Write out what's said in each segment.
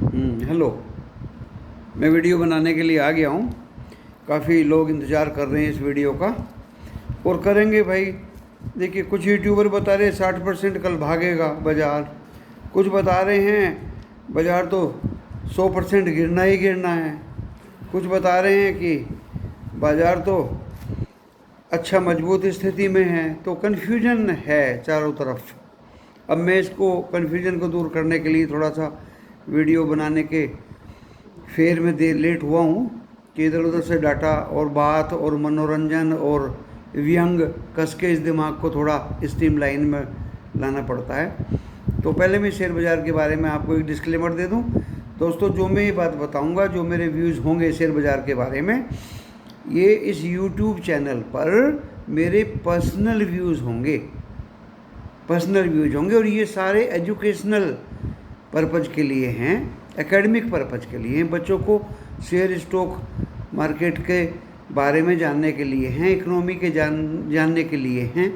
Hello. मैं video बनाने के लिए आ गया हूँ। काफ़ी लोग इंतज़ार कर रहे हैं इस वीडियो का और करेंगे भाई। देखिए, कुछ यूट्यूबर बता रहे हैं 60% कल भागेगा बाज़ार। कुछ बता रहे हैं बाज़ार तो 100% गिरना ही गिरना है। कुछ बता रहे हैं कि बाज़ार तो अच्छा मजबूत स्थिति में है। तो कन्फ्यूजन है चारों तरफ। अब मैं इसको कन्फ्यूजन को दूर करने के लिए थोड़ा सा वीडियो बनाने के फेर में देर लेट हुआ हूँ कि इधर उधर से डाटा और बात और मनोरंजन और व्यंग कस के इस दिमाग को थोड़ा स्ट्रीम लाइन में लाना पड़ता है। तो पहले मैं शेयर बाज़ार के बारे में आपको एक डिस्क्लेमर दे दूं। दोस्तों, जो मैं ये बात बताऊंगा, जो मेरे व्यूज़ होंगे शेयर बाज़ार के बारे में, ये इस यूट्यूब चैनल पर मेरे पर्सनल व्यूज़ होंगे और ये सारे एजुकेशनल पर्पज़ के लिए हैं, एकेडमिक पर्पज़ के लिए हैं, बच्चों को शेयर स्टॉक मार्केट के बारे में जानने के लिए हैं, इकोनॉमी के जानने के लिए हैं।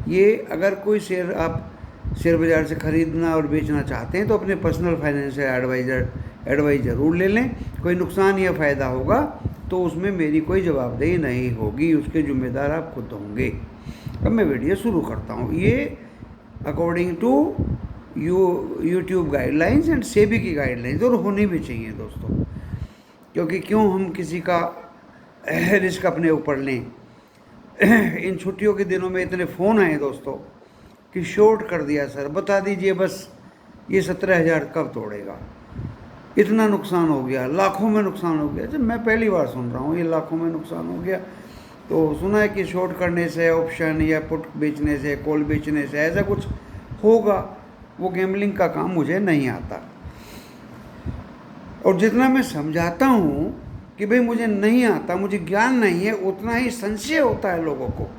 ये अगर कोई शेयर आप शेयर बाज़ार से ख़रीदना और बेचना चाहते हैं तो अपने पर्सनल फाइनेंशियल एडवाइस ज़रूर ले लें। कोई नुकसान या फ़ायदा होगा तो उसमें मेरी कोई जवाबदेही नहीं होगी, उसके ज़िम्मेदार आप खुद होंगे। अब मैं वीडियो शुरू करता हूँ। ये according to YouTube guidelines and SEBI की गाइडलाइंस, और होनी भी चाहिए दोस्तों, क्योंकि क्यों हम किसी का रिस्क अपने ऊपर लें। इन छुट्टियों के दिनों में इतने फ़ोन आए दोस्तों कि शॉर्ट कर दिया सर, बता दीजिए बस ये 17,000 कब तोड़ेगा, इतना नुकसान हो गया, लाखों में नुकसान हो गया। जब मैं पहली बार सुन रहा हूँ ये लाखों में नुकसान हो गया। तो सुना है कि शॉर्ट करने से, ऑप्शन या पुट बेचने से, कॉल बेचने से ऐसा कुछ होगा। वो गैम्बलिंग का काम मुझे नहीं आता, और जितना मैं समझाता हूँ कि भाई मुझे नहीं आता, मुझे ज्ञान नहीं है, उतना ही संशय होता है लोगों को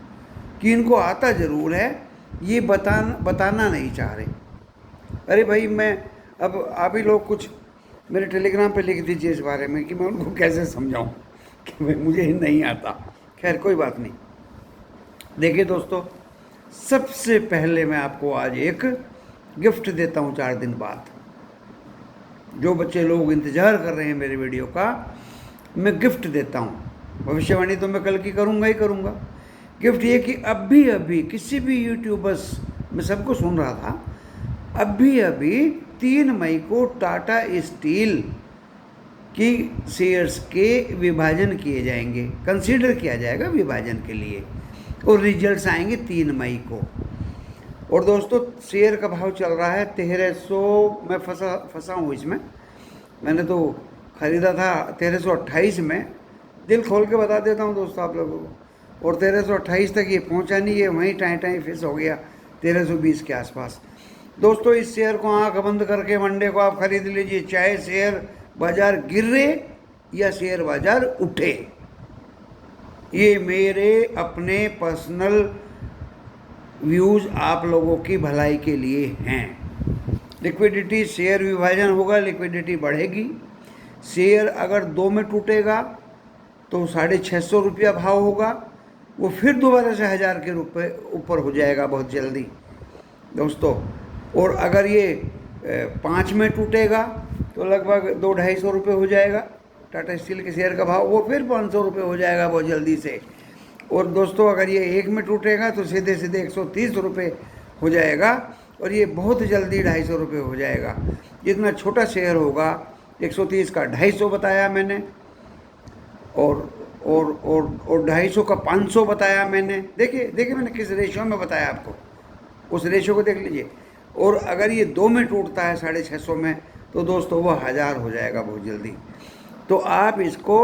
कि इनको आता ज़रूर है, ये बताना नहीं चाह रहे। अरे भाई, मैं अब आप ही लोग कुछ मेरे टेलीग्राम पे लिख दीजिए इस बारे में कि मैं उनको कैसे समझाऊं कि भाई मुझे ही नहीं आता। खैर, कोई बात नहीं। देखिए दोस्तों, सबसे पहले मैं आपको आज एक गिफ्ट देता हूँ 4 दिन बाद। जो बच्चे लोग इंतज़ार कर रहे हैं मेरे वीडियो का, मैं गिफ्ट देता हूँ। भविष्यवाणी तो मैं कल की करूँगा ही करूँगा। गिफ्ट ये कि अभी किसी भी यूट्यूबर्स, मैं सबको सुन रहा था, अभी 3 मई को टाटा स्टील की शेयर्स के विभाजन किए जाएंगे, कंसीडर किया जाएगा विभाजन के लिए, और रिजल्ट्स आएंगे 3 मई को। और दोस्तों, शेयर का भाव चल रहा है 1300। मैं फंसा हूँ इसमें। मैंने तो ख़रीदा था 1328 में। दिल खोल के बता देता हूँ दोस्तों आप लोगों को, और 1328 तक ये पहुँचा नहीं, ये वहीं टाई फिस हो गया 1320 के आसपास। दोस्तों, इस शेयर को आंख बंद करके मंडे को आप खरीद लीजिए, चाहे शेयर बाजार गिरे या शेयर बाजार उठे। ये मेरे अपने पर्सनल व्यूज़ आप लोगों की भलाई के लिए हैं। लिक्विडिटी, शेयर विभाजन होगा, लिक्विडिटी बढ़ेगी। शेयर अगर 2 में टूटेगा तो 650 रुपया भाव होगा, वो फिर दोबारा से 1000 के रुपये ऊपर हो जाएगा बहुत जल्दी दोस्तों। और अगर ये 5 में टूटेगा तो लगभग 200-250 रुपये हो जाएगा टाटा स्टील के शेयर का भाव, वो फिर 500 रुपये हो जाएगा बहुत जल्दी से। और दोस्तों, अगर ये 1 में टूटेगा तो सीधे 130 रुपये हो जाएगा, और ये बहुत जल्दी 250 रुपये हो जाएगा। जितना छोटा शेयर होगा, 130 का 250 बताया मैंने, और 250 का 500 बताया मैंने। देखिए मैंने किस रेशियो में बताया आपको, उस रेशियो को देख लीजिए। और अगर ये 2 में टूटता है 650 में, तो दोस्तों वो 1000 हो जाएगा बहुत जल्दी। तो आप इसको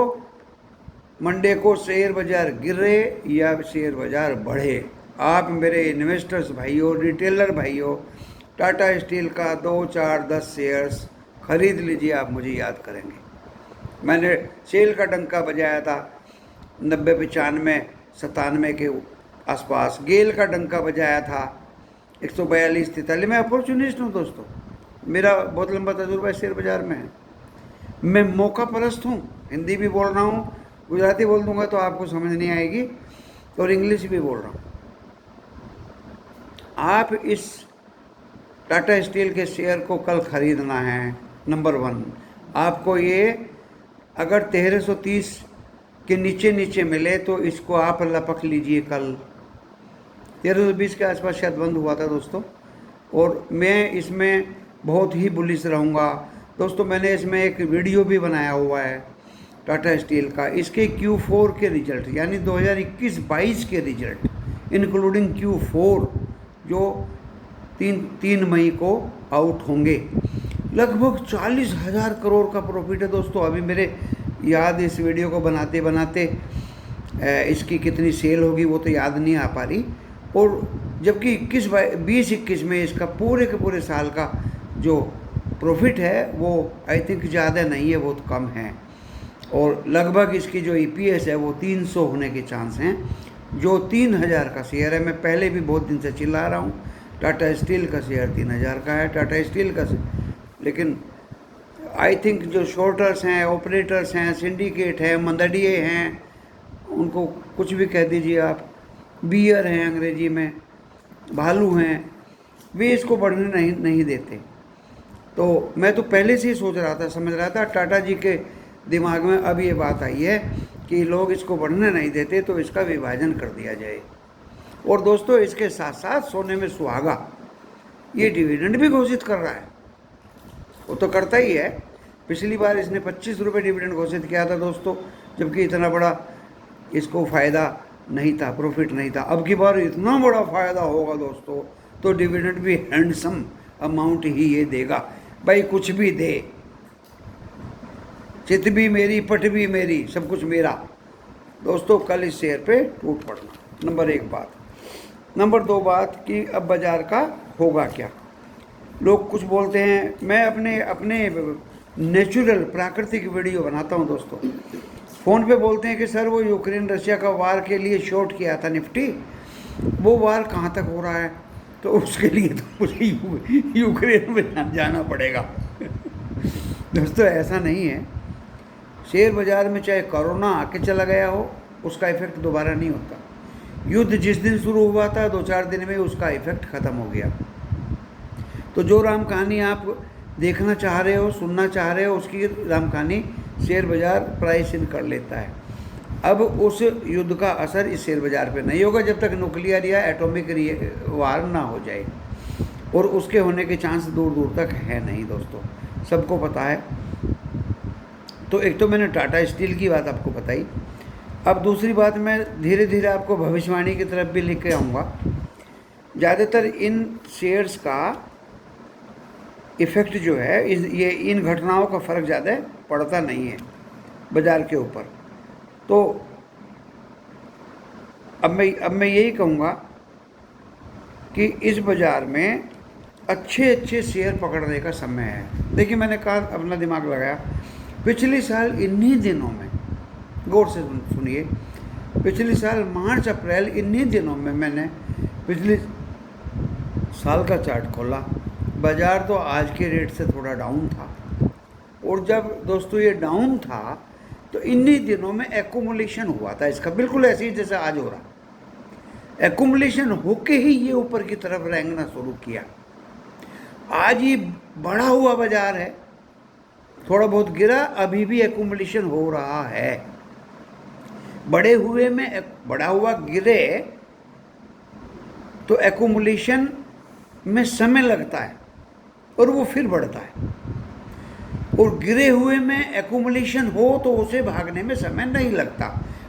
मंडे को शेयर बाजार गिरे या शेयर बाजार बढ़े, आप मेरे इन्वेस्टर्स भाइयों, रिटेलर भाइयों, टाटा स्टील का 2, 4, 10 शेयर्स खरीद लीजिए। आप मुझे याद करेंगे। मैंने सेल का डंका बजाया था 90, 95, 97 के आसपास। गेल का डंका बजाया था 142, 43। मैं अपॉर्चुनिस्ट हूँ दोस्तों, मेरा बहुत लंबा तजुर्बा शेयर बाजार में है। मैं मौका परस्त हूँ, हिंदी भी बोल रहा हूँ, गुजराती बोल दूंगा तो आपको समझ नहीं आएगी, और इंग्लिश भी बोल रहा हूँ। आप इस टाटा स्टील के शेयर को कल खरीदना है नंबर 1, आपको ये अगर 1330 के नीचे नीचे मिले तो इसको आप लपक लीजिए। कल 1320 के आसपास शायद बंद हुआ था दोस्तों, और मैं इसमें बहुत ही बुलिश रहूँगा दोस्तों। मैंने इसमें एक वीडियो भी बनाया हुआ है टाटा स्टील का, इसके Q4 के रिजल्ट, यानी 2021-22 के रिजल्ट इंक्लूडिंग Q4 जो 3 मई को आउट होंगे। लगभग 40,000 करोड़ का प्रॉफिट है दोस्तों। अभी मेरे याद इस वीडियो को बनाते बनाते इसकी कितनी सेल होगी वो तो याद नहीं आ पा रही, और जबकि 2021 में इसका पूरे के पूरे साल का जो प्रॉफिट है वो आई थिंक ज़्यादा नहीं है, बहुत कम है, और लगभग इसकी जो EPS है वो 300 होने के चांस हैं। जो 3000 का शेयर है, मैं पहले भी बहुत दिन से चिल्ला रहा हूँ, टाटा स्टील का शेयर 3000 का है, टाटा स्टील का लेकिन आई थिंक जो शॉर्टर्स हैं, ऑपरेटर्स हैं, सिंडिकेट हैं, मंदड़िए हैं, उनको कुछ भी कह दीजिए आप, बियर हैं अंग्रेजी में, भालू हैं, वे इसको बढ़ने नहीं देते। तो मैं तो पहले से ही सोच रहा था, समझ रहा था, टाटा जी के दिमाग में अब ये बात आई है कि लोग इसको बढ़ने नहीं देते तो इसका विभाजन कर दिया जाए। और दोस्तों इसके साथ साथ सोने में सुहागा, ये डिविडेंड भी घोषित कर रहा है। वो तो करता ही है, पिछली बार इसने 25 रुपये डिविडेंड घोषित किया था दोस्तों, जबकि इतना बड़ा इसको फ़ायदा नहीं था, प्रॉफिट नहीं था। अब की बार इतना बड़ा फ़ायदा होगा दोस्तों, तो डिविडेंड भी हैंडसम अमाउंट ही ये देगा। भाई कुछ भी दे, चित भी मेरी, पट भी मेरी, सब कुछ मेरा दोस्तों। कल इस शेयर पे टूट पड़ना, नंबर 1 बात। नंबर 2 बात कि अब बाज़ार का होगा क्या। लोग कुछ बोलते हैं, मैं अपने नेचुरल प्राकृतिक वीडियो बनाता हूं दोस्तों। फ़ोन पे बोलते हैं कि सर वो यूक्रेन रशिया का वार के लिए शॉर्ट किया था निफ्टी, वो वार कहाँ तक हो रहा है, तो उसके लिए तो मुझे यूक्रेन में जाना पड़ेगा दोस्तों। ऐसा नहीं है, शेयर बाज़ार में चाहे कोरोना आके चला गया हो, उसका इफ़ेक्ट दोबारा नहीं होता। युद्ध जिस दिन शुरू हुआ था 2-4 दिन में उसका इफ़ेक्ट ख़त्म हो गया। तो जो राम कहानी आप देखना चाह रहे हो, सुनना चाह रहे हो, उसकी राम कहानी शेयर बाज़ार प्राइस इन कर लेता है। अब उस युद्ध का असर इस शेयर बाज़ार पे नहीं होगा जब तक न्यूक्लियर या एटॉमिक वार ना हो जाए, और उसके होने के चांस दूर दूर तक है नहीं दोस्तों, सबको पता है। तो एक तो मैंने टाटा स्टील की बात आपको बताई। अब दूसरी बात, मैं धीरे धीरे आपको भविष्यवाणी की तरफ भी लेके आऊँगा। ज़्यादातर इन शेयर्स का इफ़ेक्ट जो है, ये इन घटनाओं का फ़र्क ज़्यादा पड़ता नहीं है बाज़ार के ऊपर। तो अब मैं यही कहूँगा कि इस बाज़ार में अच्छे अच्छे शेयर पकड़ने का समय है। देखिए मैंने कहा अपना दिमाग लगाया, पिछले साल इन्हीं दिनों में, गौर से सुनिए, पिछले साल मार्च अप्रैल इन्हीं दिनों में मैंने पिछले साल का चार्ट खोला। बाज़ार तो आज के रेट से थोड़ा डाउन था, और जब दोस्तों ये डाउन था तो इन्हीं दिनों में एक्यूमुलेशन हुआ था इसका, बिल्कुल ऐसे ही जैसे आज हो रहा। एक्यूमुलेशन होके ही ये ऊपर की तरफ रेंगना शुरू किया। आज ये बढ़ा हुआ बाज़ार है, थोड़ा बहुत गिरा, अभी भी एक्यूमुलेशन हो रहा है। बढ़े हुए में बढ़ा हुआ गिरे तो एक्यूमुलेशन में समय लगता है और वो फिर बढ़ता है, और गिरे हुए में एक्यूमुलेशन हो तो उसे भागने में समय नहीं लगता।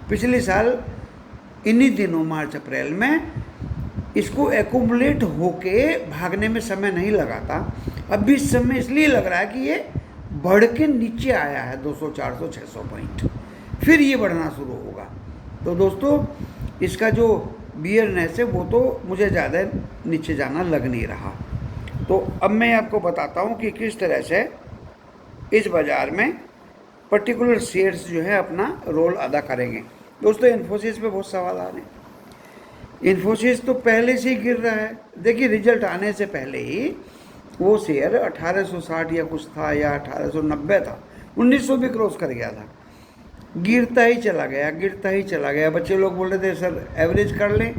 पिछले साल इन्हीं दिनों मार्च अप्रैल में इसको एक्यूमुलेट होके भागने में समय नहीं लगा था। अब भी समय इसलिए लग रहा है कि ये बढ़ के नीचे आया है 200, 400, 600 पॉइंट, फिर ये बढ़ना शुरू होगा। तो दोस्तों इसका जो बियरनेस है वो तो मुझे ज़्यादा नीचे जाना लग नहीं रहा। तो अब मैं आपको बताता हूँ कि किस तरह से इस बाज़ार में पर्टिकुलर शेयर्स जो है अपना रोल अदा करेंगे। दोस्तों इन्फोसिस पे बहुत सवाल आ रहे हैं। इन्फोसिस तो पहले से ही गिर रहा है। देखिए रिजल्ट आने से पहले ही वो शेयर 1860 या कुछ था, या 1890 था, 1900 भी क्रॉस कर गया था। गिरता ही चला गया, गिरता ही चला गया। बच्चे लोग बोल रहे थे सर एवरेज कर लें,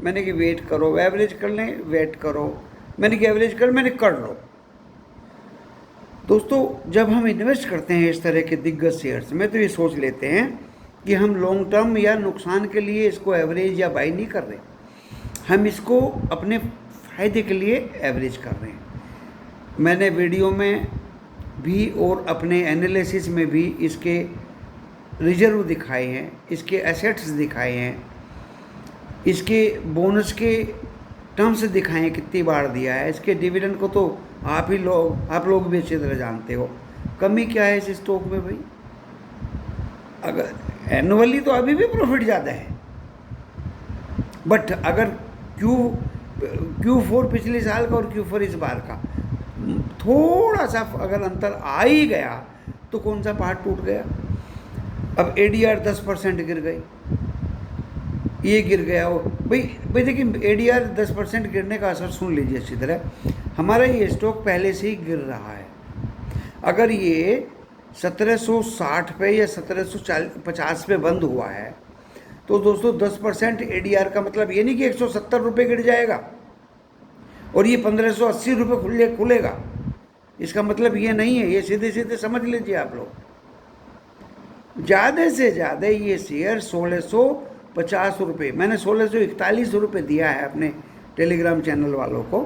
मैंने कि वेट करो, एवरेज कर लें, वेट करो, मैंने कि एवरेज कर, मैंने कर लो। दोस्तों जब हम इन्वेस्ट करते हैं इस तरह के दिग्गज शेयर्स में तो ये सोच लेते हैं कि हम लॉन्ग टर्म या नुकसान के लिए इसको एवरेज या बाई नहीं कर रहे, हम इसको अपने फ़ायदे के लिए एवरेज कर रहे हैं। मैंने वीडियो में भी और अपने एनालिसिस में भी इसके रिजर्व दिखाए हैं, इसके एसेट्स दिखाए हैं, इसके बोनस के टर्म्स दिखाए हैं, कितनी बार दिया है, इसके डिविडेंड को तो आप लोग भी अच्छी तरह जानते हो। कमी क्या है इस स्टॉक में भाई? अगर एनुअली तो अभी भी प्रॉफिट ज़्यादा है, बट अगर Q4 पिछले साल का और Q4 इस बार का थोड़ा सा अगर अंतर आ ही गया तो कौन सा पहाड़ टूट गया? अब ADR 10% गिर गई, ये गिर गया हो भाई देखिए ADR 10% गिरने का असर सुन लीजिए अच्छी तरह। हमारा ये स्टॉक पहले से ही गिर रहा है। अगर ये 1760 पे या 1750 पे बंद हुआ है तो दोस्तों 10% ADR का मतलब ये नहीं कि 170 रुपये गिर जाएगा और ये 1580 रुपये खुलेगा। इसका मतलब ये नहीं है, ये सीधे सीधे समझ लीजिए आप लोग। ज़्यादा से ज़्यादा ये शेयर 1650 रुपये, मैंने 1641 रुपये दिया है अपने टेलीग्राम चैनल वालों को,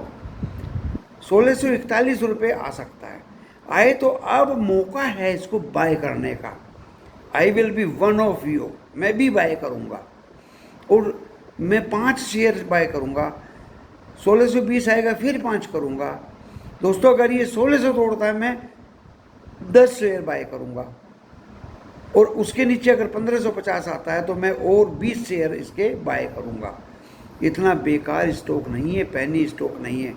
1641 रुपये आ सकता है। आए तो अब मौका है इसको बाय करने का। आई will B one of you, मैं भी बाय करूँगा और मैं 5 शेयर बाय करूँगा। 1620 आएगा फिर 5 करूँगा। दोस्तों अगर ये 1600 तोड़ता है मैं 10 शेयर बाय करूँगा और उसके नीचे अगर 1550 आता है तो मैं और 20 शेयर इसके बाय करूँगा। इतना बेकार स्टॉक नहीं है, पैनी स्टॉक नहीं है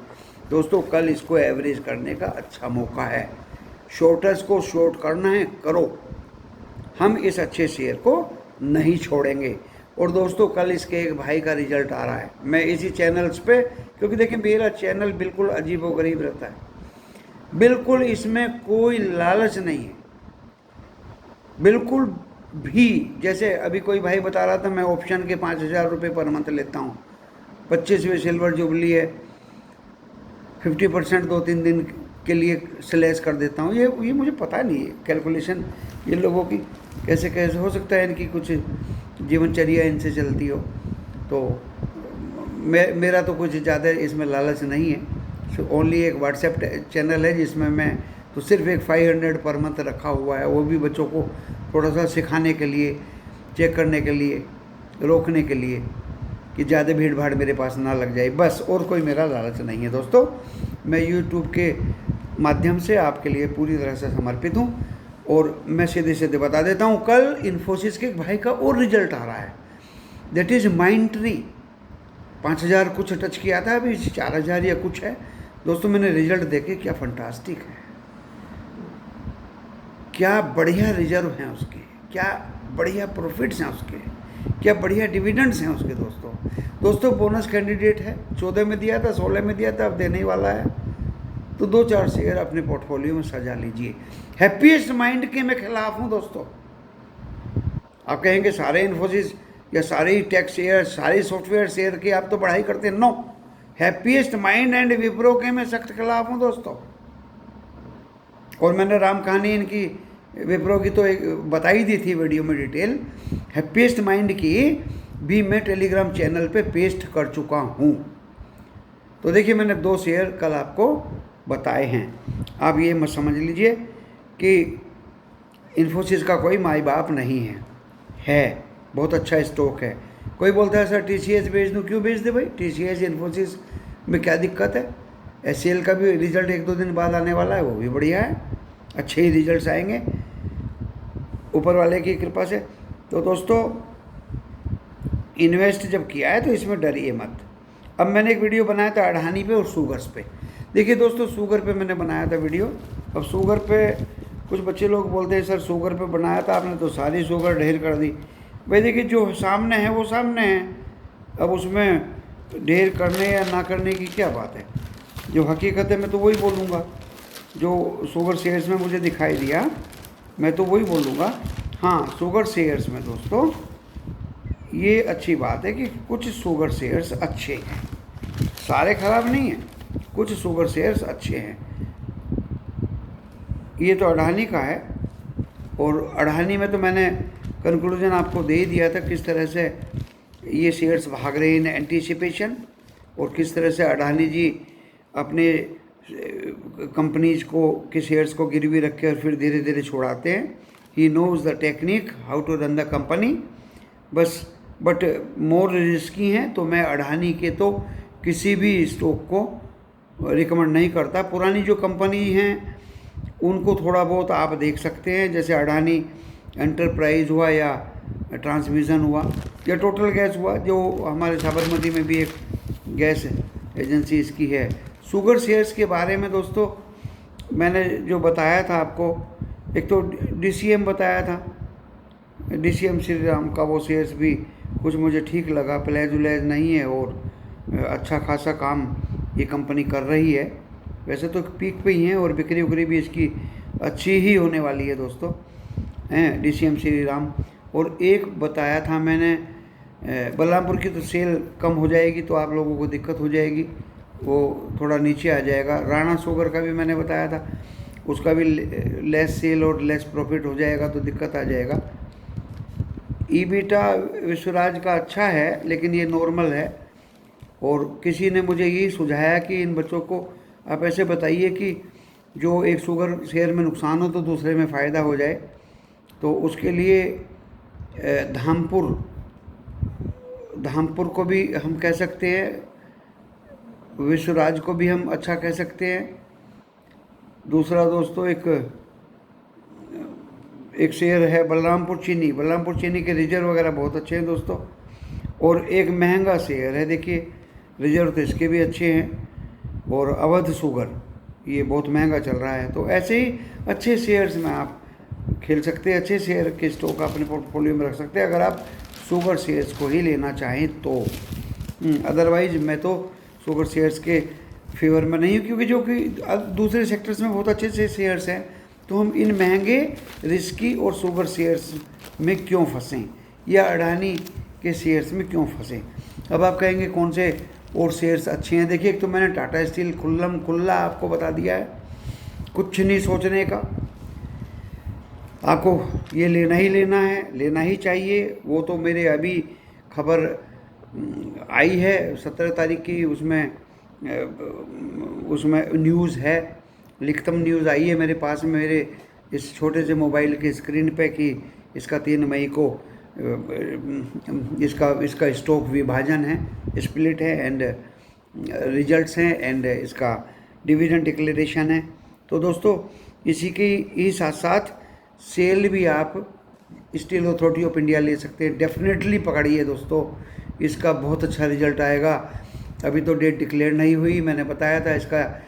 दोस्तों। कल इसको एवरेज करने का अच्छा मौका है। शॉर्टर्स को शॉर्ट करना है करो, हम इस अच्छे शेयर को नहीं छोड़ेंगे। और दोस्तों कल इसके एक भाई का रिजल्ट आ रहा है, मैं इसी चैनल्स पे, क्योंकि देखिए मेरा चैनल बिल्कुल अजीबोगरीब रहता है, बिल्कुल इसमें कोई लालच नहीं है बिल्कुल भी। जैसे अभी कोई भाई बता रहा था मैं ऑप्शन के 5000 रुपये पर मंथ लेता हूँ, 25वें सिल्वर जुबली है, 50% 2-3 दिन के लिए स्लैश कर देता हूँ। ये मुझे पता नहीं है कैलकुलेशन ये लोगों की कैसे हो सकता है, इनकी कुछ जीवनचर्या इनसे चलती हो। तो मेरा तो कुछ ज़्यादा इसमें लालच नहीं है। ओनली एक व्हाट्सएप चैनल है जिसमें मैं तो सिर्फ एक 500 पर मंथ रखा हुआ है, वो भी बच्चों को थोड़ा सा सिखाने के लिए, चेक करने के लिए, रोकने के लिए कि ज़्यादा भीड़ भाड़ मेरे पास ना लग जाए, बस। और कोई मेरा लालच नहीं है दोस्तों। मैं यूट्यूब के माध्यम से आपके लिए पूरी तरह से समर्पित हूँ और मैं सीधे सीधे बता देता हूँ, कल इन्फोसिस के भाई का और रिजल्ट आ रहा है, दैट इज़ माइंडट्री। 5000 कुछ टच किया था, अभी 4000 या कुछ है दोस्तों। मैंने रिजल्ट देखे, क्या फंटास्टिक है, क्या बढ़िया रिजर्व हैं उसके, क्या बढ़िया प्रॉफिट्स हैं उसके, क्या बढ़िया डिविडेंड्स हैं उसके दोस्तों। बोनस कैंडिडेट है, 14 में दिया था, 16 में दिया था, अब देने ही वाला है। तो 2-4 शेयर अपने पोर्टफोलियो में सजा लीजिए। हैप्पीएस्ट माइंड के मैं खिलाफ हूँ दोस्तों। आप कहेंगे सारे इन्फोसिस या सारे ही टेक शेयर, सारे सॉफ्टवेयर शेयर की आप तो पढ़ाई करते हैं, नो। हैप्पीएस्ट माइंड एंड विप्रो के मैं सख्त खिलाफ हूँ दोस्तों। और मैंने राम कहानी इनकी विप्रो की तो एक बताई दी थी वीडियो में डिटेल। हैप्पीएस्ट माइंड की भी मैं टेलीग्राम चैनल पे पेस्ट कर चुका हूँ। तो देखिए मैंने 2 शेयर कल आपको बताए हैं। आप ये मत समझ लीजिए कि इन्फोसिस का कोई माई बाप नहीं है बहुत अच्छा स्टॉक है। कोई बोलता है सर TCS बेच दूँ, क्यों बेच दे भाई? TCS इन्फोसिस में क्या दिक्कत है? HCL का भी रिजल्ट 1-2 दिन बाद आने वाला है, वो भी बढ़िया है, अच्छे ही रिजल्ट्स आएंगे ऊपर वाले की कृपा से। तो दोस्तों इन्वेस्ट जब किया है तो इसमें डरिए मत। अब मैंने एक वीडियो बनाया था अडानी पे और शुगर्स पे। देखिए दोस्तों शुगर पे मैंने बनाया था वीडियो। अब शुगर पे कुछ बच्चे लोग बोलते हैं सर शुगर पे बनाया था आपने तो सारी शुगर ढेर कर दी। भाई देखिए जो सामने है वो सामने है, अब उसमें ढेर करने या ना करने की क्या बात है। जो हकीकत है मैं तो वही बोलूँगा, जो शुगर शेयर्स में मुझे दिखाई दिया मैं तो वही बोलूँगा। हाँ शुगर शेयर्स में दोस्तों ये अच्छी बात है कि कुछ शुगर शेयर्स अच्छे हैं, सारे खराब नहीं हैं, कुछ शुगर शेयर्स अच्छे हैं। ये तो अडानी का है, और अडानी में तो मैंने कंक्लूजन आपको दे ही दिया था किस तरह से ये शेयर्स भाग रहे हैं इन एंटीसिपेशन, और किस तरह से अडानी जी अपने कंपनीज को के शेयर्स को गिरवी रख के और फिर धीरे धीरे छोड़ाते हैं। He knows the technique how to run the company. बस बट मोर रिस्की हैं, तो मैं अडानी के तो किसी भी स्टॉक को रिकमेंड नहीं करता। पुरानी जो कंपनी हैं उनको थोड़ा बहुत आप देख सकते हैं, जैसे अडानी एंटरप्राइज हुआ, या ट्रांसमिशन हुआ, या टोटल गैस हुआ, जो हमारे साबरमती में भी एक गैस एजेंसी इसकी है। शुगर शेयर्स के बारे में दोस्तों मैंने जो बताया था आपको, एक तो डीसीएम बताया था, डीसीएम श्री राम का वो शेयर्स भी कुछ मुझे ठीक लगा, प्लेज उलेज नहीं है और अच्छा खासा काम ये कंपनी कर रही है। वैसे तो पीक पे ही हैं और बिक्री उक्री भी इसकी अच्छी ही होने वाली है दोस्तों, हैं डीसीएम श्री राम। और एक बताया था मैंने बलरामपुर की तो सेल कम हो जाएगी तो आप लोगों को दिक्कत हो जाएगी, वो थोड़ा नीचे आ जाएगा। राणा शुगर का भी मैंने बताया था, उसका भी लेस सेल और लेस प्रॉफिट हो जाएगा तो दिक्कत आ जाएगा। ईबीटा विश्वराज का अच्छा है लेकिन ये नॉर्मल है, और किसी ने मुझे यही सुझाया कि इन बच्चों को आप ऐसे बताइए कि जो एक शुगर शेयर में नुकसान हो तो दूसरे में फ़ायदा हो जाए। तो उसके लिए धामपुर को भी हम कह सकते हैं, विश्वराज को भी हम अच्छा कह सकते हैं। दूसरा दोस्तों एक शेयर है बलरामपुर चीनी के रिजर्व वगैरह बहुत अच्छे हैं दोस्तों। और एक महंगा शेयर है, देखिए रिजर्व तो इसके भी अच्छे हैं, और अवध शुगर ये बहुत महंगा चल रहा है। तो ऐसे ही अच्छे शेयर्स में आप खेल सकते हैं, अच्छे शेयर के स्टॉक अपने पोर्टफोलियो में रख सकते हैं अगर आप शुगर शेयर्स को ही लेना चाहें तो। अदरवाइज मैं तो शुगर शेयर्स के फेवर में नहीं हूँ, क्योंकि जो कि दूसरे सेक्टर्स में बहुत अच्छे से शेयर्स हैं, तो हम इन महंगे रिस्की और शुगर शेयर्स में क्यों फंसें, या अडानी के शेयर्स में क्यों फंसें। अब आप कहेंगे कौन से और शेयर्स अच्छे हैं। देखिए एक तो मैंने टाटा स्टील खुल्लम खुल्ला आपको बता दिया है, कुछ नहीं सोचने का, आपको ये लेना ही लेना है, लेना ही चाहिए। वो तो मेरे अभी खबर आई है 17 तारीख की, उसमें न्यूज़ है, लिखतम न्यूज़ आई है मेरे पास में, मेरे इस छोटे से मोबाइल के स्क्रीन पे, कि इसका 3 मई को इसका स्टॉक विभाजन है, स्प्लिट है, एंड रिजल्ट्स हैं, एंड इसका डिविडेंड डिक्लेरेशन है। तो दोस्तों इसी के ही साथ साथ सेल भी आप स्टील अथॉरिटी ऑफ इंडिया ले सकते हैं, डेफिनेटली पकड़िए दोस्तों, इसका बहुत अच्छा रिजल्ट आएगा। अभी तो डेट डिक्लेयर नहीं हुई, मैंने बताया था इसका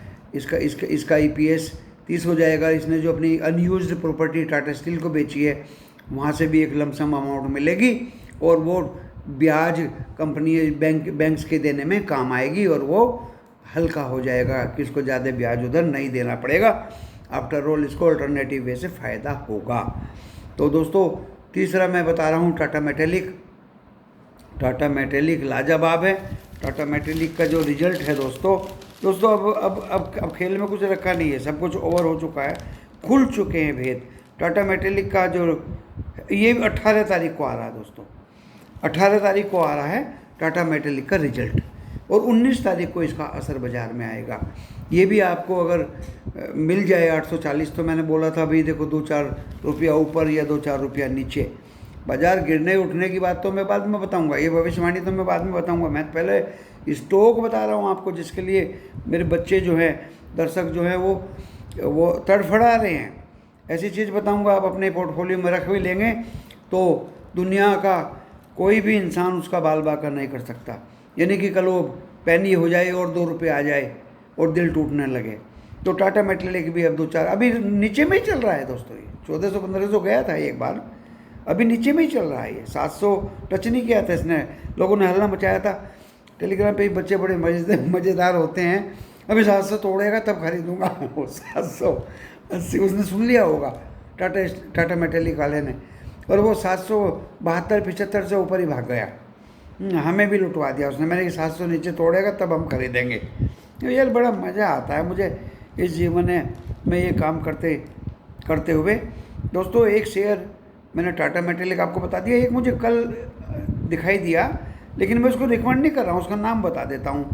EPS 30 हो जाएगा। इसने जो अपनी अनयूज्ड प्रॉपर्टी टाटा स्टील को बेची है वहाँ से भी एक लमसम अमाउंट मिलेगी, और वो ब्याज कंपनी बैंक्स के देने में काम आएगी, और वो हल्का हो जाएगा कि इसको ज़्यादा ब्याज उधर नहीं देना पड़ेगा। आफ्टर ऑल इसको अल्टरनेटिव वे से फ़ायदा होगा। तो दोस्तों तीसरा मैं बता रहा हूँ टाटा मेटेलिक लाजवाब है। टाटा मेटेलिक का जो रिजल्ट है दोस्तों अब खेल में कुछ रखा नहीं है, सब कुछ ओवर हो चुका है, खुल चुके हैं भेद। टाटा मेटेलिक का जो ये 18 तारीख को आ रहा है दोस्तों, 18 तारीख को आ रहा है टाटा मेटेलिक का रिजल्ट, और 19 तारीख को इसका असर बाज़ार में आएगा। ये भी आपको अगर मिल जाए 840, तो मैंने बोला था भाई देखो 2-4 रुपया ऊपर या 2-4 रुपया नीचे, बाज़ार गिरने उठने की बात तो मैं बाद में बताऊंगा, ये भविष्यवाणी तो मैं बाद में बताऊंगा। मैं पहले स्टॉक बता रहा हूँ आपको, जिसके लिए मेरे बच्चे जो हैं, दर्शक जो हैं, वो तड़फड़ा रहे हैं। ऐसी चीज़ बताऊंगा, आप अपने पोर्टफोलियो में रख भी लेंगे तो दुनिया का कोई भी इंसान उसका बाल बाका नहीं कर सकता। यानी कि कल वो पैनी हो जाए और 2 रुपये आ जाए और दिल टूटने लगे। तो टाटा मेटेलिक भी अब 2-4 अभी नीचे में ही चल रहा है दोस्तों, ये 1400-1500 गया था एक बार, अभी नीचे में ही चल रहा है। ये 700 टच नहीं किया था इसने, लोगों ने हल्ला मचाया था टेलीग्राम पे, बच्चे बड़े मज़ेदार होते हैं। अभी 700 तोड़ेगा तब खरीदूंगा। वो 780 उसने सुन लिया होगा टाटा मेटेलिक वाले ने, और वो 772-75 से ऊपर ही भाग गया। हमें भी लुटवा दिया उसने। मैंने कि 700 नीचे तोड़ेगा तब हम खरीदेंगे। यार बड़ा मज़ा आता है मुझे इस जीवन में ये काम करते करते हुए दोस्तों एक शेयर मैंने टाटा मेटालिक आपको बता दिया, एक मुझे कल दिखाई दिया लेकिन मैं उसको रिकमेंड नहीं कर रहा हूँ, उसका नाम बता देता हूँ।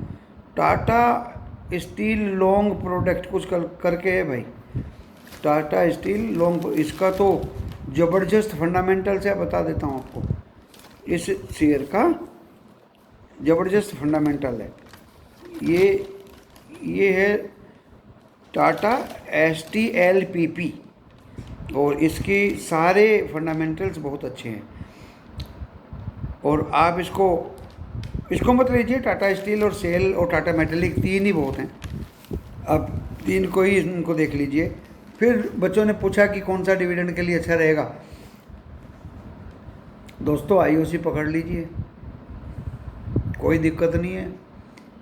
टाटा स्टील लॉन्ग प्रोडक्ट कुछ करके है भाई, टाटा स्टील लॉन्ग, इसका तो ज़बरदस्त फंडामेंटल्स है, बता देता हूँ आपको। इस शेयर का ज़बरदस्त फंडामेंटल है, ये है टाटा STLPP और इसकी सारे फंडामेंटल्स बहुत अच्छे हैं। और आप इसको मत लीजिए, टाटा स्टील और सेल और टाटा मेटालिक तीन ही बहुत हैं, आप तीन को ही इनको देख लीजिए। फिर बच्चों ने पूछा कि कौन सा डिविडेंड के लिए अच्छा रहेगा। दोस्तों IOC पकड़ लीजिए, कोई दिक्कत नहीं है,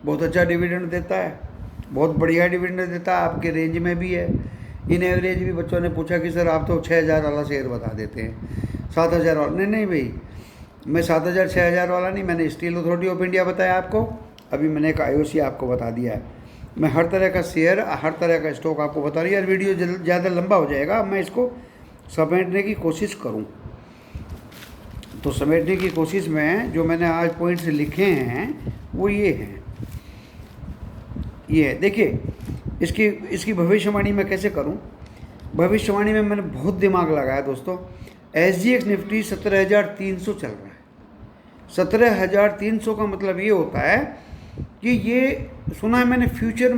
बहुत अच्छा डिविडेंड देता है, बहुत बढ़िया डिविडेंड देता है, आपके रेंज में भी है। इन एवरेज भी बच्चों ने पूछा कि सर आप तो 6,000 वाला शेयर बता देते हैं, 7,000 वाला। नहीं भाई, मैं 7,000 6,000 वाला नहीं, मैंने स्टील अथॉरिटी ऑफ इंडिया बताया आपको, अभी मैंने एक IOC आपको बता दिया है। मैं हर तरह का शेयर, हर तरह का स्टॉक आपको बता रही है। यार वीडियो ज़्यादा लंबा हो जाएगा, मैं इसको समेटने की कोशिश करूं। तो समेटने की कोशिश में जो मैंने आज पॉइंट्स लिखे हैं वो ये हैं, ये है देखिए। इसकी भविष्यवाणी मैं कैसे करूं? भविष्यवाणी में मैंने बहुत दिमाग लगाया दोस्तों। SGX निफ्टी 17,300 चल रहा है। 17,300 का मतलब ये होता है कि ये सुना है मैंने फ्यूचर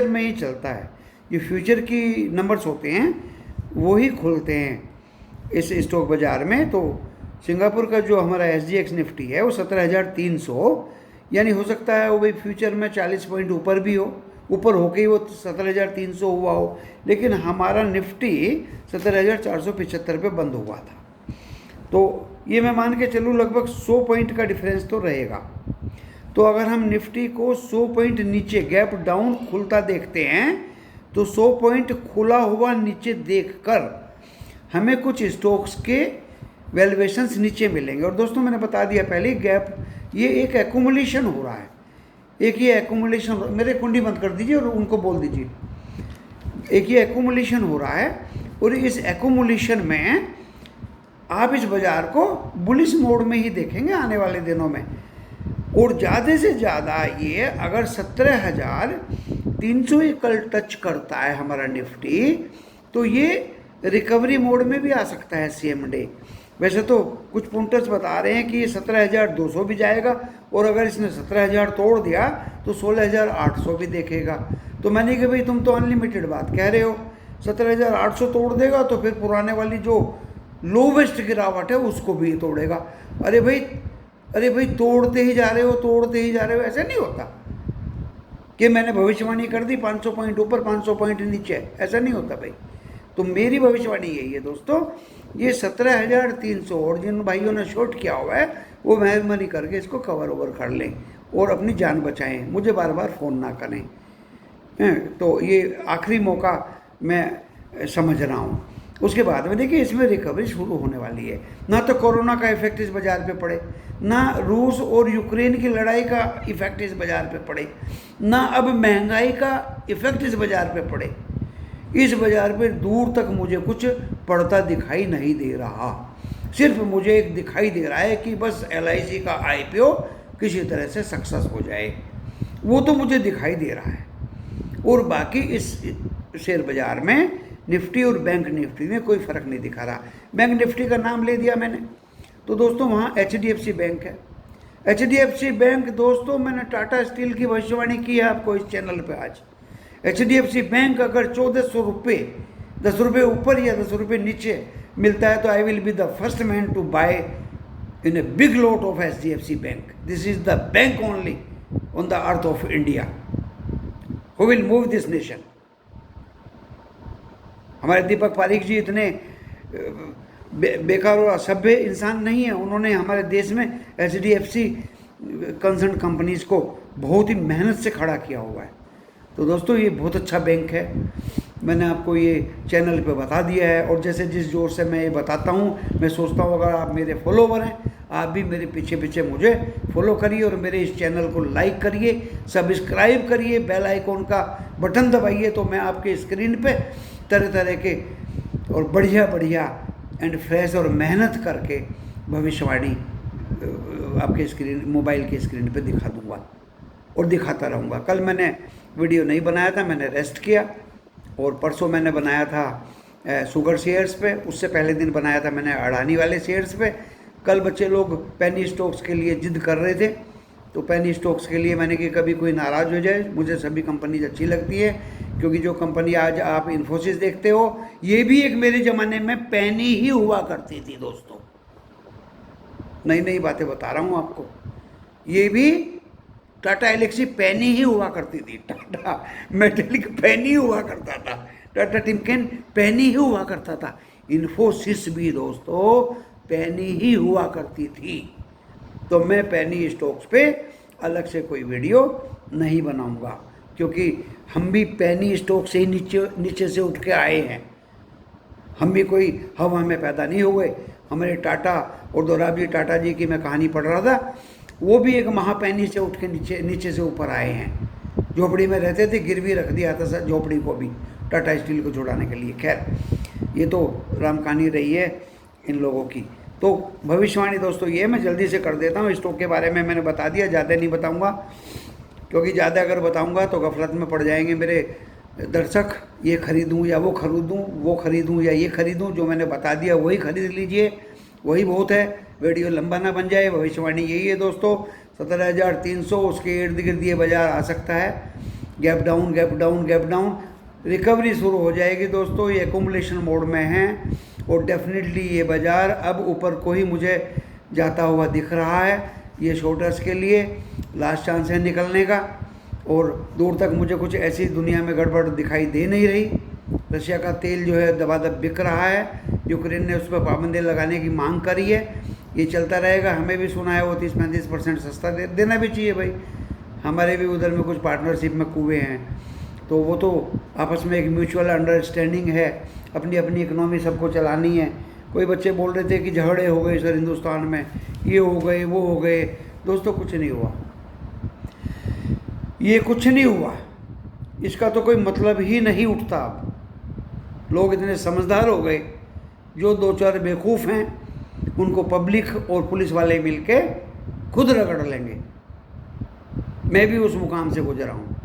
में ही चलता है। ये फ्यूचर की नंबर्स होते हैं, वो ही खुलते हैं इस स्टॉक बाज़ार में। तो सिंगापुर का जो हमारा SGX निफ्टी है वो 17,300, यानी हो सकता है वो भाई फ्यूचर में 40 पॉइंट ऊपर भी हो, ऊपर होके ही वो 17,300 हुआ हो, लेकिन हमारा निफ्टी 17,475 पे बंद हुआ था। तो ये मैं मान के चलूँ लगभग 100 पॉइंट का डिफरेंस तो रहेगा। तो अगर हम निफ्टी को 100 पॉइंट नीचे गैप डाउन खुलता देखते हैं तो 100 पॉइंट खुला हुआ नीचे देखकर हमें कुछ स्टॉक्स के वैल्यूएशंस नीचे मिलेंगे। और दोस्तों मैंने बता दिया पहले, गैप ये एक एक्यूमुलेशन हो रहा है, एक ये एक्यूमुलेशन, मेरे कुंडी बंद कर दीजिए और उनको बोल दीजिए, एक ये एक्यूमुलेशन हो रहा है। और इस एक्यूमुलेशन में आप इस बाज़ार को बुलिश मोड में ही देखेंगे आने वाले दिनों में। और ज़्यादा से ज़्यादा ये अगर 17,300 ही कल टच करता है हमारा निफ्टी, तो ये रिकवरी मोड में भी आ सकता है सेम डे। वैसे तो कुछ पुंटर्स बता रहे हैं कि ये 17,200 भी जाएगा, और अगर इसने 17,000 तोड़ दिया तो 16,800 भी देखेगा। तो मैंने कहा भाई तुम तो अनलिमिटेड बात कह रहे हो, 17,800 तोड़ देगा तो फिर पुराने वाली जो लोवेस्ट गिरावट है उसको भी तोड़ेगा। अरे भाई तोड़ते ही जा रहे हो, तोड़ते ही जा रहे हो, ऐसा नहीं होता कि मैंने भविष्यवाणी कर दी 500 पॉइंट ऊपर 500 पॉइंट नीचे, ऐसा नहीं होता भाई। तो मेरी भविष्यवाणी यही है दोस्तों, ये 17,300 और जिन भाइयों ने शॉर्ट किया हुआ है वो मेहरबानी करके इसको कवर ओवर कर लें और अपनी जान बचाएं, मुझे बार बार फ़ोन ना करें। तो ये आखिरी मौका मैं समझ रहा हूँ। उसके बाद में देखिए इसमें रिकवरी शुरू होने वाली है। ना तो कोरोना का इफेक्ट इस बाज़ार पे पड़े, ना रूस और यूक्रेन की लड़ाई का इफेक्ट इस बाज़ार पे पड़े, ना अब महंगाई का इफेक्ट इस बाज़ार पे पड़े। इस बाज़ार पे दूर तक मुझे कुछ पड़ता दिखाई नहीं दे रहा। सिर्फ मुझे एक दिखाई दे रहा है कि बस LIC का IPO किसी तरह से सक्सेस हो जाए, वो तो मुझे दिखाई दे रहा है। और बाकी इस शेयर बाज़ार में निफ्टी और बैंक निफ्टी में कोई फ़र्क नहीं दिखा रहा। बैंक निफ्टी का नाम ले दिया मैंने, तो दोस्तों वहाँ HDFC बैंक है। HDFC बैंक दोस्तों, मैंने टाटा स्टील की भविष्यवाणी की है आपको इस चैनल पे आज। HDFC बैंक अगर 1,400 रुपये, 10 रुपये ऊपर या 10 रुपये नीचे मिलता है तो I will be the first man to buy in a big lot of HDFC bank. This is the bank only on the earth of India who will move this nation. हमारे दीपक पारेख जी इतने बेकार और असभ्य इंसान नहीं है, उन्होंने हमारे देश में HDFC कंसर्न कंपनीज को बहुत ही मेहनत से खड़ा किया हुआ है। तो दोस्तों ये बहुत अच्छा बैंक है, मैंने आपको ये चैनल पे बता दिया है। और जैसे जिस जोर से मैं ये बताता हूँ, मैं सोचता हूँ अगर आप मेरे फॉलोवर हैं, आप भी मेरे पीछे पीछे मुझे फॉलो करिए और मेरे इस चैनल को लाइक करिए, सब्सक्राइब करिए, बेल आइकॉन का बटन दबाइए तो मैं आपके स्क्रीन पे तरह तरह के और बढ़िया बढ़िया एंड फ्रेश और मेहनत करके भविष्यवाणी आपके स्क्रीन मोबाइल के स्क्रीन पे दिखा दूंगा और दिखाता रहूँगा। कल मैंने वीडियो नहीं बनाया था, मैंने रेस्ट किया, और परसों मैंने बनाया था शुगर शेयर्स पे, उससे पहले दिन बनाया था मैंने अडानी वाले शेयर्स पे। कल बच्चे लोग पेनी स्टॉक्स के लिए जिद कर रहे थे, तो पेनी स्टॉक्स के लिए मैंने कि कभी कोई नाराज़ हो जाए, मुझे सभी कंपनीज अच्छी लगती है, क्योंकि जो कंपनी आज आप इन्फोसिस देखते हो, ये भी एक मेरे ज़माने में पेनी ही हुआ करती थी दोस्तों। नई नई बातें बता रहा हूँ आपको। ये भी टाटा एलेक्सी पेनी ही हुआ करती थी, टाटा मेटेलिक पेनी हुआ करता था, टाटा टिमकेन पेनी ही हुआ करता था, इन्फोसिस भी दोस्तों पेनी ही हुआ करती थी। तो मैं पेनी स्टॉक्स पे अलग से कोई वीडियो नहीं बनाऊंगा, क्योंकि हम भी पेनी स्टॉक से ही नीचे से उठ के आए हैं। हम भी कोई हवा में पैदा नहीं हो गए। हमारे टाटा और दोराबजी टाटा जी की मैं कहानी पढ़ रहा था, वो भी एक महापैनी से उठ के नीचे से ऊपर आए हैं। झोपड़ी में रहते थे, गिरवी रख दिया था सर झोपड़ी को भी टाटा स्टील को छुड़ाने के लिए। खैर, ये तो राम कहानी रही है इन लोगों की। तो भविष्यवाणी दोस्तों ये मैं जल्दी से कर देता हूँ। स्टॉक के बारे में मैंने बता दिया, ज़्यादा नहीं बताऊँगा, क्योंकि ज़्यादा अगर बताऊँगा तो गफलत में पड़ जाएंगे मेरे दर्शक। ये खरीदूँ या वो खरीदूँ, वो खरीदूँ या ये खरीदूँ, जो मैंने बता दिया वही खरीद लीजिए, वही बहुत है, वीडियो लंबा ना बन जाए। भविष्यवाणी यही है दोस्तों, 17,300 उसके इर्द गिर्द ये बाज़ार आ सकता है। Gap down gap down gap down, recovery शुरू हो जाएगी दोस्तों। ये एकुमुलेशन मोड में है और डेफिनेटली ये बाज़ार अब ऊपर को ही मुझे जाता हुआ दिख रहा है। ये शॉर्टर्स के लिए लास्ट चांस है निकलने का, और दूर तक मुझे कुछ ऐसी दुनिया में गड़बड़ दिखाई दे नहीं रही। रशिया का तेल जो है दबादब बिक रहा है, यूक्रेन ने उस पर पाबंदी लगाने की मांग करी है, ये चलता रहेगा। हमें भी सुना है वो 30-35% सस्ता देना भी चाहिए भाई। हमारे भी उधर में कुछ पार्टनरशिप में कुएँ हैं, तो वो तो आपस में एक म्यूचुअल अंडरस्टैंडिंग है, अपनी अपनी इकनॉमी सबको चलानी है। कोई बच्चे बोल रहे थे कि झगड़े हो गए सर हिंदुस्तान में, ये हो गए वो हो गए। दोस्तों कुछ नहीं हुआ, ये कुछ नहीं हुआ, इसका तो कोई मतलब ही नहीं उठता। अब लोग इतने समझदार हो गए, जो दो चार बेवकूफ़ हैं उनको पब्लिक और पुलिस वाले मिलके खुद रगड़ लेंगे। मैं भी उस मुकाम से गुजरा हूँ,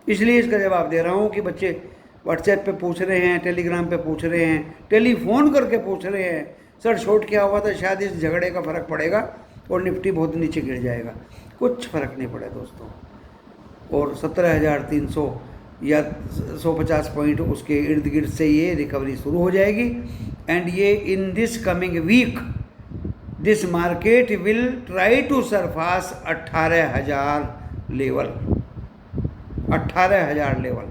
इसलिए इसका जवाब दे रहा हूँ कि बच्चे व्हाट्सएप पे पूछ रहे हैं, टेलीग्राम पे पूछ रहे हैं, टेलीफोन करके पूछ रहे हैं सर शॉर्ट क्या हुआ था, शायद इस झगड़े का फ़र्क पड़ेगा और निफ्टी बहुत नीचे गिर जाएगा। कुछ फ़र्क नहीं पड़ा दोस्तों, और 17,300 या 150 पॉइंट उसके इर्द गिर्द से ये रिकवरी शुरू हो जाएगी। एंड ये in this coming week this market will try to surpass 18,000 level, 18,000 level,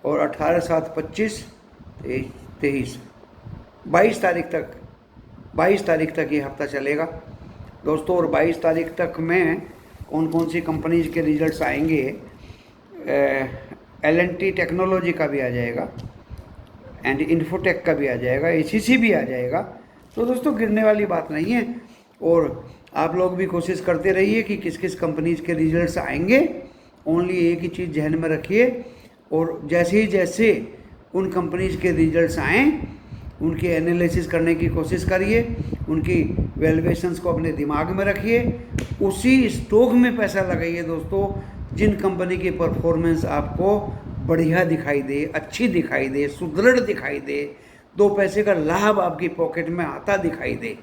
और 18/7/25 23 22 तारीख तक ये हफ्ता चलेगा दोस्तों। और 22 तारीख तक में कौन कौन सी कंपनीज के रिजल्ट्स आएंगे, L&T टेक्नोलॉजी का भी आ जाएगा, एंड इन्फोटेक का भी आ जाएगा, ACC भी आ जाएगा। तो दोस्तों गिरने वाली बात नहीं है, और आप लोग भी कोशिश करते रहिए कि किस किस कंपनीज के रिजल्ट्स आएंगे। ओनली एक ही चीज़ जहन में रखिए, और जैसे ही जैसे उन कंपनीज के रिजल्ट्स आएँ उनकी एनालिसिस करने की कोशिश करिए, उनकी वैल्यूएशंस को अपने दिमाग में रखिए, उसी स्टॉक में पैसा लगाइए दोस्तों जिन कंपनी की परफॉर्मेंस आपको बढ़िया दिखाई दे, अच्छी दिखाई दे, सुदृढ़ दिखाई दे, 2 पैसे का लाभ आपकी पॉकेट में आता दिखाई दे।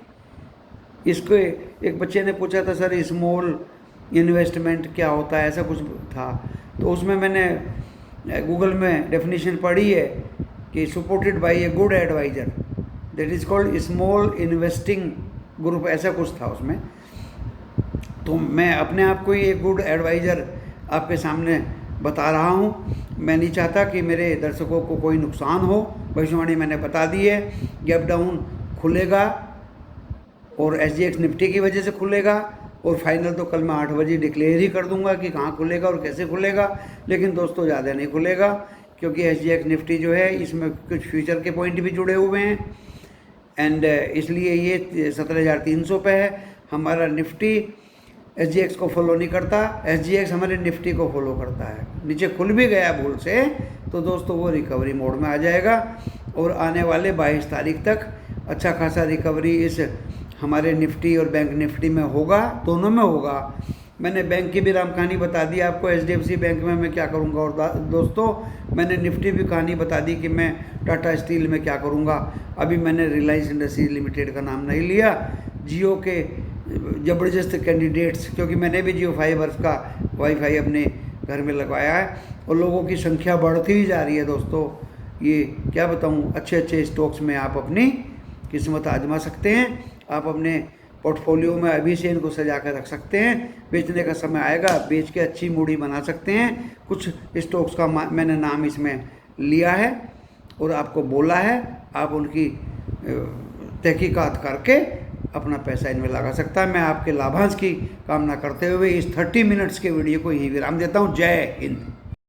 इसको एक बच्चे ने पूछा था सर स्मॉल इन्वेस्टमेंट क्या होता है, ऐसा कुछ था, तो उसमें मैंने गूगल में डेफिनेशन पढ़ी है कि supported by a good adviser, that is called small investing group, ऐसा कुछ था उसमें। तो मैं अपने आप को ही एक गुड एडवाइज़र आपके सामने बता रहा हूँ। मैं नहीं चाहता कि मेरे दर्शकों को कोई नुकसान हो। भविष्यवाणी मैंने बता दी है, गैप डाउन खुलेगा और SGX निफ्टी की वजह से खुलेगा, और फाइनल तो कल मैं 8 बजे डिक्लेयर ही कर दूंगा कि कहाँ खुलेगा और कैसे खुलेगा। लेकिन दोस्तों ज़्यादा नहीं खुलेगा, क्योंकि SGX निफ्टी जो है इसमें कुछ फ्यूचर के पॉइंट भी जुड़े हुए हैं, एंड इसलिए ये 17,300 पे है। हमारा निफ्टी SGX को फॉलो नहीं करता, SGX हमारे निफ्टी को फॉलो करता है। नीचे खुल भी गया भूल से तो दोस्तों वो रिकवरी मोड में आ जाएगा और आने वाले 22 तारीख तक अच्छा खासा रिकवरी इस हमारे निफ्टी और बैंक निफ्टी में होगा, दोनों में होगा। मैंने बैंक की भी राम कहानी बता दी आपको, HDFC बैंक में मैं क्या करूंगा, और दोस्तों मैंने निफ्टी भी कहानी बता दी कि मैं टाटा स्टील में क्या करूंगा। अभी मैंने रिलायंस इंडस्ट्रीज लिमिटेड का नाम नहीं लिया। जियो के ज़बरदस्त कैंडिडेट्स, क्योंकि मैंने भी जियो फाइबर्स का वाईफाई अपने घर में लगवाया है और लोगों की संख्या बढ़ती ही जा रही है दोस्तों। ये क्या बताऊँ, अच्छे अच्छे स्टॉक्स में आप अपनी किस्मत आजमा सकते हैं। आप अपने पोर्टफोलियो में अभी से इनको सजा कर रख सकते हैं, बेचने का समय आएगा बेच के अच्छी मूड़ी बना सकते हैं। कुछ स्टॉक्स का मैंने नाम इसमें लिया है और आपको बोला है, आप उनकी तहकीकात करके अपना पैसा इनमें लगा सकता है। मैं आपके लाभांश की कामना करते हुए इस 30 मिनट्स के वीडियो को यहीं विराम देता हूँ। जय हिंद।